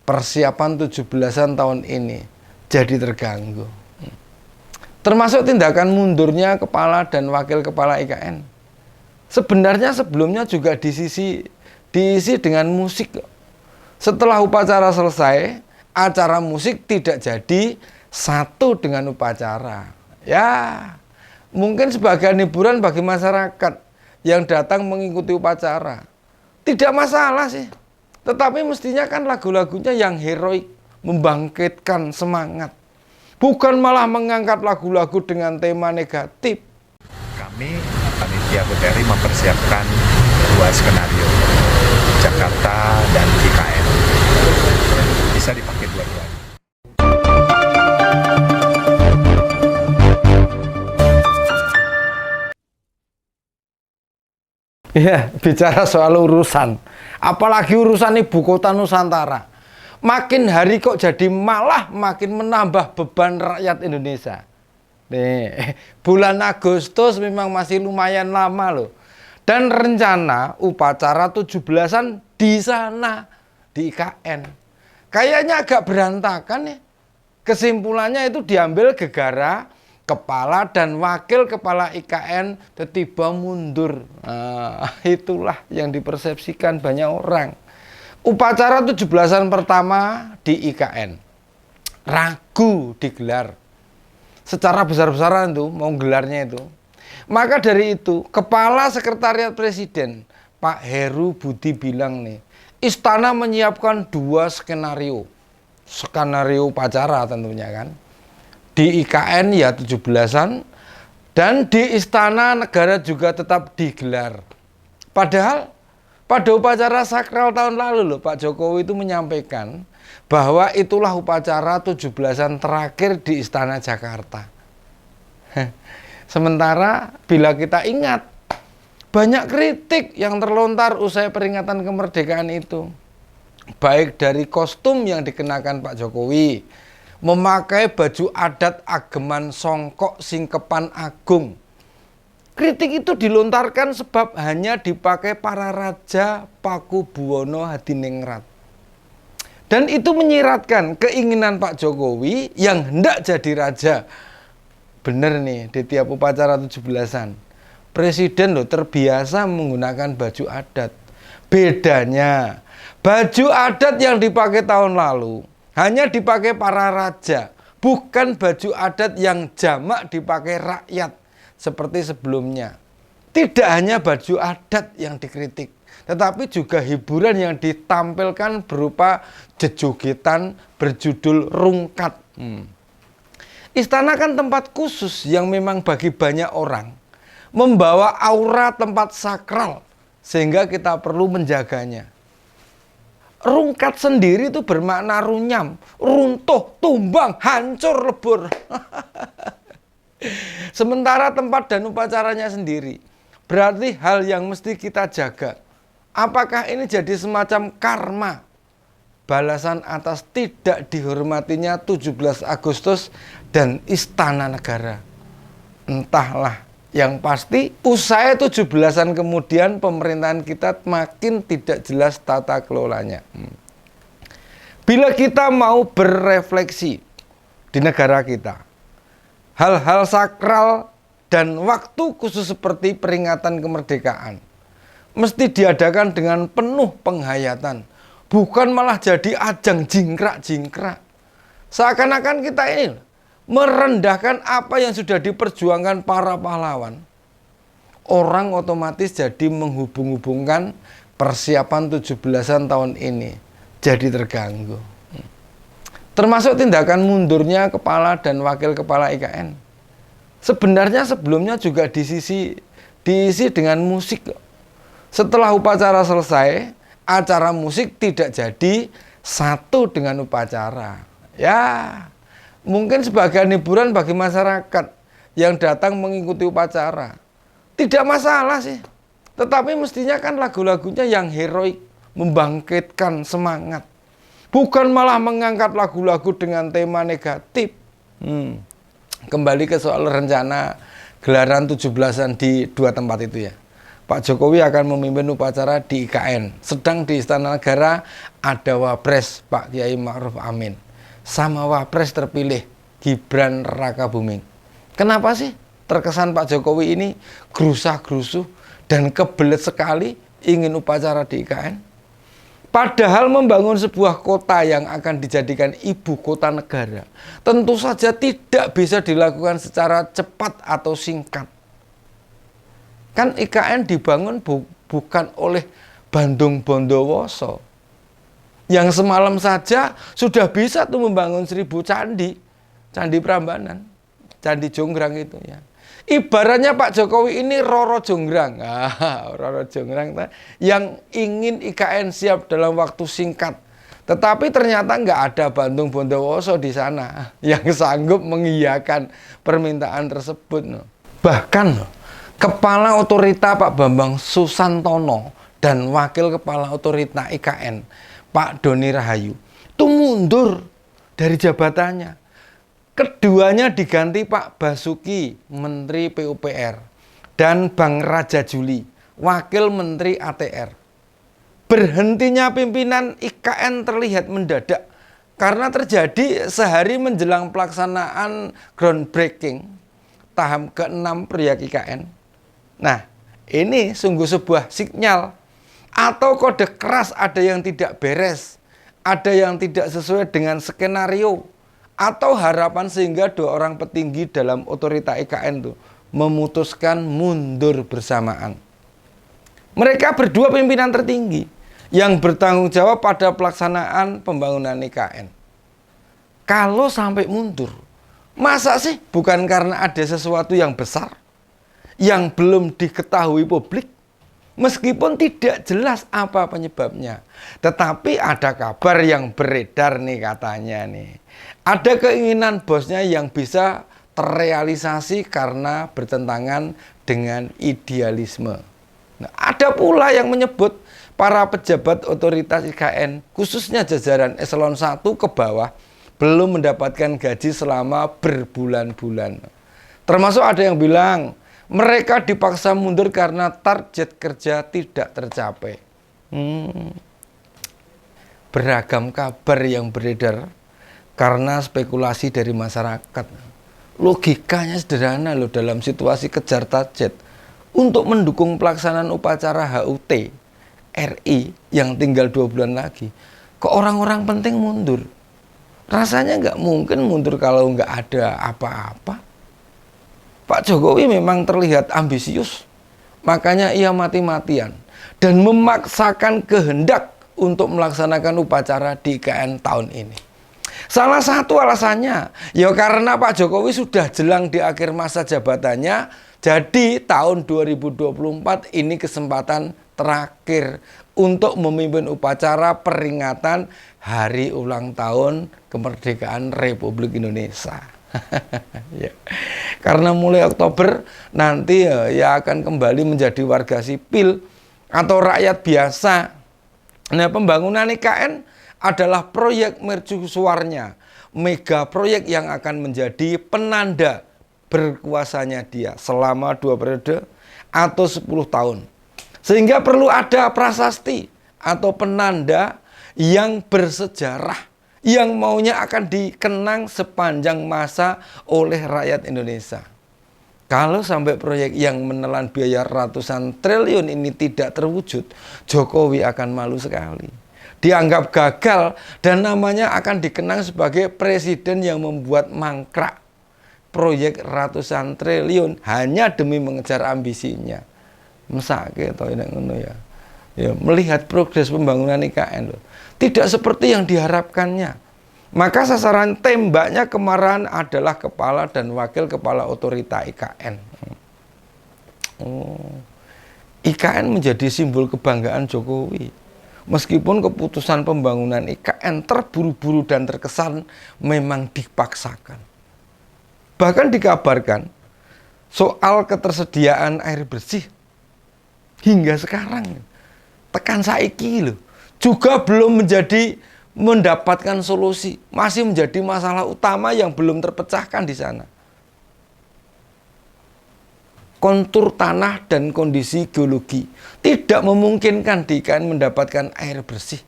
persiapan 17-an tahun ini jadi terganggu. Termasuk tindakan mundurnya kepala dan wakil kepala IKN. Sebenarnya sebelumnya juga diisi dengan musik. Setelah upacara selesai, acara musik tidak jadi satu dengan upacara. Ya, mungkin sebagian hiburan bagi masyarakat yang datang mengikuti upacara. Tidak masalah sih. Tetapi mestinya kan lagu-lagunya yang heroik, membangkitkan semangat. Bukan malah mengangkat lagu-lagu dengan tema negatif. Kami, Panitia Puteri, mempersiapkan 2 skenario, Jakarta dan IKN. Bisa dipakai dua-duanya. Ya, bicara soal urusan, apalagi urusan ibu kota Nusantara. Makin hari kok jadi malah makin menambah beban rakyat Indonesia. Nih, bulan Agustus memang masih lumayan lama loh. Dan rencana upacara 17-an di sana, di IKN. Kayaknya agak berantakan ya. Kesimpulannya itu diambil gegara kepala dan wakil kepala IKN tiba-tiba mundur. Itulah yang dipersepsikan banyak orang. Upacara 17-an pertama di IKN ragu digelar. Secara besar-besaran tuh mau gelarnya itu. Maka dari itu Kepala Sekretariat Presiden Pak Heru Budi bilang nih, istana menyiapkan 2 skenario. Skenario upacara tentunya kan. Di IKN ya 17-an dan di Istana Negara juga tetap digelar. Padahal pada upacara sakral tahun lalu loh Pak Jokowi itu menyampaikan bahwa itulah upacara 17-an terakhir di Istana Jakarta. Sementara bila kita ingat banyak kritik yang terlontar usai peringatan kemerdekaan itu. Baik dari kostum yang dikenakan Pak Jokowi, memakai baju adat ageman Songkok Singkepan Agung. Kritik itu dilontarkan sebab hanya dipakai para raja Pakubuwono Hadiningrat. Dan itu menyiratkan keinginan Pak Jokowi yang hendak jadi raja. Bener nih, di tiap upacara 17-an. Presiden loh terbiasa menggunakan baju adat. Bedanya, baju adat yang dipakai tahun lalu hanya dipakai para raja, bukan baju adat yang jamak dipakai rakyat seperti sebelumnya. Tidak hanya baju adat yang dikritik, tetapi juga hiburan yang ditampilkan berupa jejogetan berjudul rungkat. Istana kan tempat khusus yang memang bagi banyak orang membawa aura tempat sakral, sehingga kita perlu menjaganya. Rungkat sendiri itu bermakna runyam, runtuh, tumbang, hancur, lebur. Sementara tempat dan upacaranya sendiri berarti hal yang mesti kita jaga. Apakah ini jadi semacam karma, balasan atas tidak dihormatinya 17 Agustus dan Istana Negara? Entahlah. Yang pasti usai 17-an kemudian pemerintahan kita makin tidak jelas tata kelolanya. Bila kita mau berefleksi di negara kita, hal-hal sakral dan waktu khusus seperti peringatan kemerdekaan mesti diadakan dengan penuh penghayatan, bukan malah jadi ajang jingkrak-jingkrak. Seakan-akan kita ini merendahkan apa yang sudah diperjuangkan para pahlawan. Orang otomatis jadi menghubung-hubungkan persiapan 17-an tahun ini jadi terganggu. Termasuk tindakan mundurnya kepala dan wakil kepala IKN. Sebenarnya sebelumnya juga diisi dengan musik. Setelah upacara selesai, acara musik tidak jadi satu dengan upacara. Ya, mungkin sebagian hiburan bagi masyarakat yang datang mengikuti upacara. Tidak masalah sih. Tetapi mestinya kan lagu-lagunya yang heroik, membangkitkan semangat. Bukan malah mengangkat lagu-lagu dengan tema negatif. Kembali ke soal rencana gelaran 17-an di 2 tempat itu ya. Pak Jokowi akan memimpin upacara di IKN. Sedang di Istana Negara ada Wapres Pak Kiai Ma'ruf Amin. Sama Wapres terpilih Gibran Rakabuming. Kenapa sih terkesan Pak Jokowi ini gerusah-gerusuh dan kebelet sekali ingin upacara di IKN? Padahal membangun sebuah kota yang akan dijadikan ibu kota negara tentu saja tidak bisa dilakukan secara cepat atau singkat. Kan IKN dibangun bukan oleh Bandung Bondowoso. Yang semalam saja sudah bisa tuh membangun 1000 candi. Candi Prambanan, Candi Jonggrang itu ya. Ibaratnya Pak Jokowi ini Roro Jonggrang. Roro Jonggrang yang ingin IKN siap dalam waktu singkat. Tetapi ternyata nggak ada Bandung Bondowoso di sana yang sanggup mengiyakan permintaan tersebut. Bahkan Kepala Otorita Pak Bambang Susantono dan Wakil Kepala Otorita IKN Pak Doni Rahayu itu mundur dari jabatannya. Keduanya diganti Pak Basuki, Menteri PUPR, dan Bang Raja Juli, Wakil Menteri ATR. Berhentinya pimpinan IKN terlihat mendadak karena terjadi sehari menjelang pelaksanaan groundbreaking tahap ke-6 proyek IKN. Nah, ini sungguh sebuah sinyal atau kode keras ada yang tidak beres, ada yang tidak sesuai dengan skenario atau harapan sehingga 2 orang petinggi dalam otorita IKN itu memutuskan mundur bersamaan. Mereka berdua pimpinan tertinggi yang bertanggung jawab pada pelaksanaan pembangunan IKN. Kalau sampai mundur, masa sih bukan karena ada sesuatu yang besar yang belum diketahui publik, meskipun tidak jelas apa penyebabnya. Tetapi ada kabar yang beredar nih katanya nih. Ada keinginan bosnya yang bisa terrealisasi karena bertentangan dengan idealisme. Nah, ada pula yang menyebut para pejabat otoritas IKN, khususnya jajaran eselon 1 ke bawah, belum mendapatkan gaji selama berbulan-bulan. Termasuk ada yang bilang mereka dipaksa mundur karena target kerja tidak tercapai. Beragam kabar yang beredar karena spekulasi dari masyarakat. Logikanya sederhana loh dalam situasi kejar target. Untuk mendukung pelaksanaan upacara HUT RI yang tinggal 2 bulan lagi, ke orang-orang penting mundur. Rasanya nggak mungkin mundur kalau nggak ada apa-apa. Pak Jokowi memang terlihat ambisius, makanya ia mati-matian dan memaksakan kehendak untuk melaksanakan upacara di IKN tahun ini. Salah satu alasannya, ya karena Pak Jokowi sudah jelang di akhir masa jabatannya, jadi tahun 2024 ini kesempatan terakhir untuk memimpin upacara peringatan Hari Ulang Tahun Kemerdekaan Republik Indonesia. Ya. Karena mulai Oktober nanti ya akan kembali menjadi warga sipil atau rakyat biasa. Nah, pembangunan IKN adalah proyek mercusuarnya, mega proyek yang akan menjadi penanda berkuasanya dia selama 2 periode atau 10 tahun. Sehingga perlu ada prasasti atau penanda yang bersejarah, yang maunya akan dikenang sepanjang masa oleh rakyat Indonesia. Kalau sampai proyek yang menelan biaya ratusan triliun ini tidak terwujud, Jokowi akan malu sekali. Dianggap gagal dan namanya akan dikenang sebagai presiden yang membuat mangkrak proyek ratusan triliun hanya demi mengejar ambisinya. Mesake to nek ngono ya. Ya, melihat progres pembangunan IKN loh. Tidak seperti yang diharapkannya. Maka sasaran tembaknya kemarahan adalah kepala dan wakil kepala otorita IKN. IKN menjadi simbol kebanggaan Jokowi. Meskipun keputusan pembangunan IKN terburu-buru dan terkesan memang dipaksakan. Bahkan dikabarkan soal ketersediaan air bersih hingga sekarang tekan saiki loh juga belum mendapatkan solusi, masih menjadi masalah utama yang belum terpecahkan di sana. kontur tanah dan kondisi geologi tidak memungkinkan di IKN mendapatkan air bersih.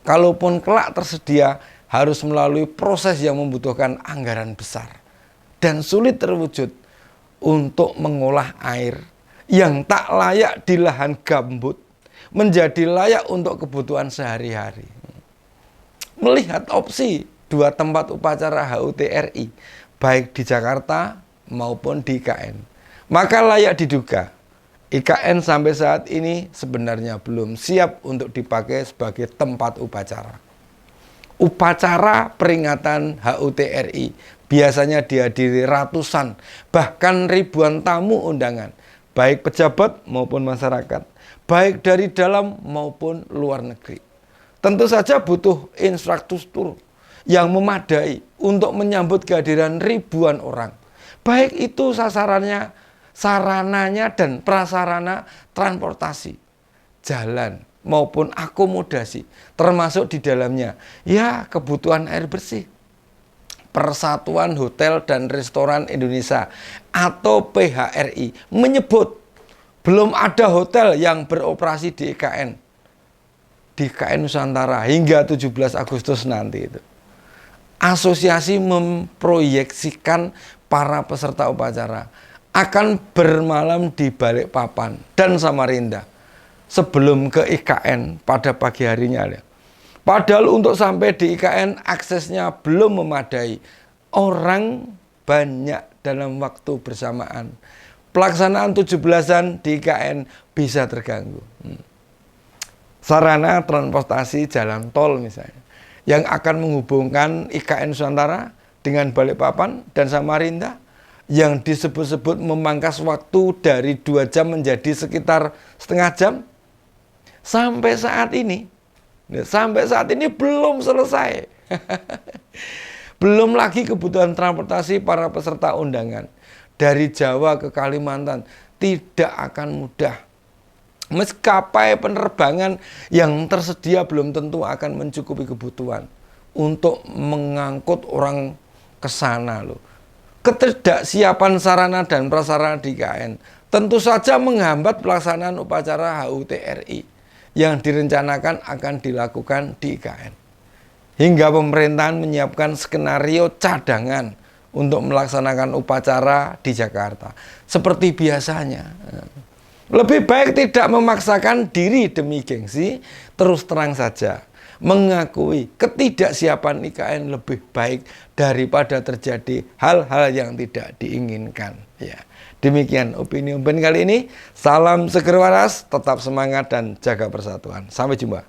Kalaupun kelak tersedia, harus melalui proses yang membutuhkan anggaran besar dan sulit terwujud untuk mengolah air yang tak layak di lahan gambut menjadi layak untuk kebutuhan sehari-hari. Melihat opsi 2 tempat upacara HUT RI, baik di Jakarta maupun di IKN, maka layak diduga IKN sampai saat ini sebenarnya belum siap untuk dipakai sebagai tempat upacara. Upacara peringatan HUT RI biasanya dihadiri ratusan, bahkan ribuan tamu undangan, baik pejabat maupun masyarakat, baik dari dalam maupun luar negeri. Tentu saja butuh infrastruktur yang memadai untuk menyambut kehadiran ribuan orang. Baik itu sasarannya, sarananya dan prasarana transportasi, jalan maupun akomodasi, termasuk di dalamnya ya kebutuhan air bersih. Persatuan Hotel dan Restoran Indonesia atau PHRI menyebut belum ada hotel yang beroperasi di IKN Nusantara hingga 17 Agustus nanti itu. Asosiasi memproyeksikan para peserta upacara akan bermalam di Balikpapan dan Samarinda sebelum ke IKN pada pagi harinya. Padahal untuk sampai di IKN aksesnya belum memadai. Orang banyak dalam waktu bersamaan. Pelaksanaan 17-an di IKN bisa terganggu. Sarana transportasi jalan tol misalnya, yang akan menghubungkan IKN Nusantara dengan Balikpapan dan Samarinda, yang disebut-sebut memangkas waktu dari 2 jam menjadi sekitar setengah jam, sampai saat ini belum selesai. Belum lagi kebutuhan transportasi para peserta undangan dari Jawa ke Kalimantan tidak akan mudah. Maskapai penerbangan yang tersedia belum tentu akan mencukupi kebutuhan untuk mengangkut orang ke sana loh. Ketidaksiapan sarana dan prasarana di IKN tentu saja menghambat pelaksanaan upacara HUT RI yang direncanakan akan dilakukan di IKN. Hingga pemerintahan menyiapkan skenario cadangan untuk melaksanakan upacara di Jakarta seperti biasanya. Lebih baik tidak memaksakan diri demi gengsi, terus terang saja mengakui ketidaksiapan IKN lebih baik daripada terjadi hal-hal yang tidak diinginkan. Ya, demikian opini kali ini. Salam seger waras, tetap semangat dan jaga persatuan. Sampai jumpa.